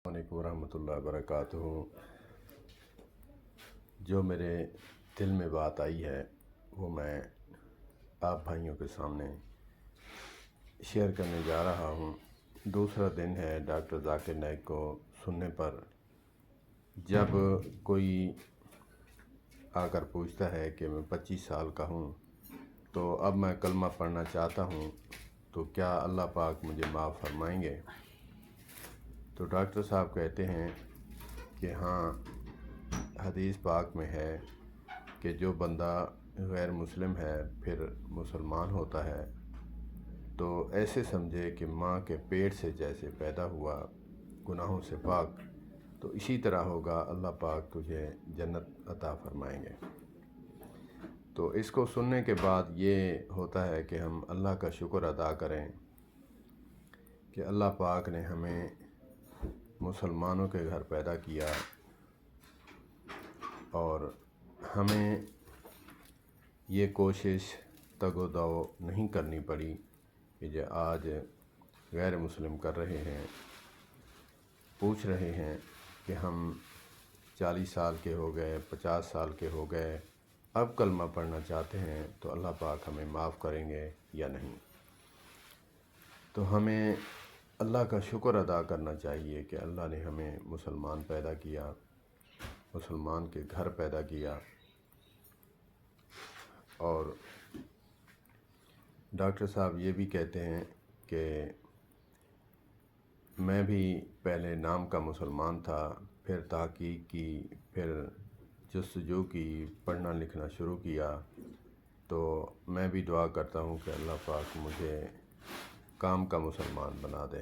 السلام علیکم ورحمۃ اللہ وبرکاتہ۔ جو میرے دل میں بات آئی ہے وہ میں آپ بھائیوں کے سامنے شیئر کرنے جا رہا ہوں۔ دوسرا دن ہے ڈاکٹر ذاکر نائک کو سننے پر۔ جب کوئی آ کر پوچھتا ہے کہ میں 25 سال کا ہوں تو اب میں کلمہ پڑھنا چاہتا ہوں تو کیا اللہ پاک مجھے معاف فرمائیں گے؟ تو ڈاکٹر صاحب کہتے ہیں کہ ہاں، حدیث پاک میں ہے کہ جو بندہ غیر مسلم ہے پھر مسلمان ہوتا ہے تو ایسے سمجھے کہ ماں کے پیٹ سے جیسے پیدا ہوا گناہوں سے پاک، تو اسی طرح ہوگا، اللہ پاک تجھے جنت عطا فرمائیں گے۔ تو اس کو سننے کے بعد یہ ہوتا ہے کہ ہم اللہ کا شکر ادا کریں کہ اللہ پاک نے ہمیں مسلمانوں کے گھر پیدا کیا اور ہمیں یہ کوشش تگ و دو نہیں کرنی پڑی کہ جو آج غیر مسلم کر رہے ہیں، پوچھ رہے ہیں کہ ہم 40 سال کے ہو گئے، 50 سال کے ہو گئے، اب کلمہ پڑھنا چاہتے ہیں تو اللہ پاک ہمیں معاف کریں گے یا نہیں۔ تو ہمیں اللہ کا شکر ادا کرنا چاہیے کہ اللہ نے ہمیں مسلمان پیدا کیا، مسلمان کے گھر پیدا کیا۔ اور ڈاکٹر صاحب یہ بھی کہتے ہیں کہ میں بھی پہلے نام کا مسلمان تھا، پھر تحقیق کی، پھر جستجو کی، پڑھنا لکھنا شروع کیا، تو میں بھی دعا کرتا ہوں کہ اللہ پاک مجھے کام کا مسلمان بنا دے۔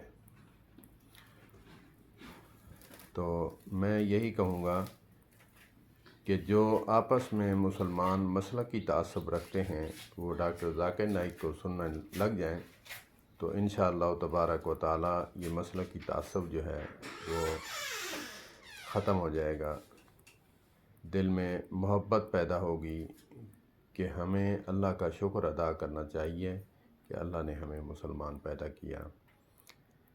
تو میں یہی کہوں گا کہ جو آپس میں مسلمان مسلکی تعصب رکھتے ہیں وہ ڈاکٹر ذاکر نائک کو سننے لگ جائیں تو انشاءاللہ تبارک و تعالی یہ مسلکی تعصب جو ہے وہ ختم ہو جائے گا۔ دل میں محبت پیدا ہوگی کہ ہمیں اللہ کا شکر ادا کرنا چاہیے کہ اللہ نے ہمیں مسلمان پیدا کیا۔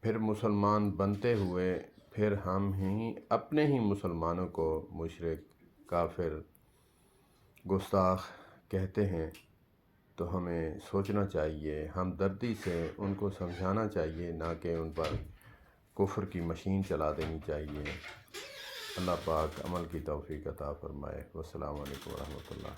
پھر مسلمان بنتے ہوئے پھر ہم ہی اپنے ہی مسلمانوں کو مشرک، کافر، گستاخ کہتے ہیں، تو ہمیں سوچنا چاہیے، ہمدردی سے ان کو سمجھانا چاہیے، نہ کہ ان پر کفر کی مشین چلا دینی چاہیے۔ اللہ پاک عمل کی توفیق عطا فرمائے۔ والسلام علیکم ورحمۃ اللہ۔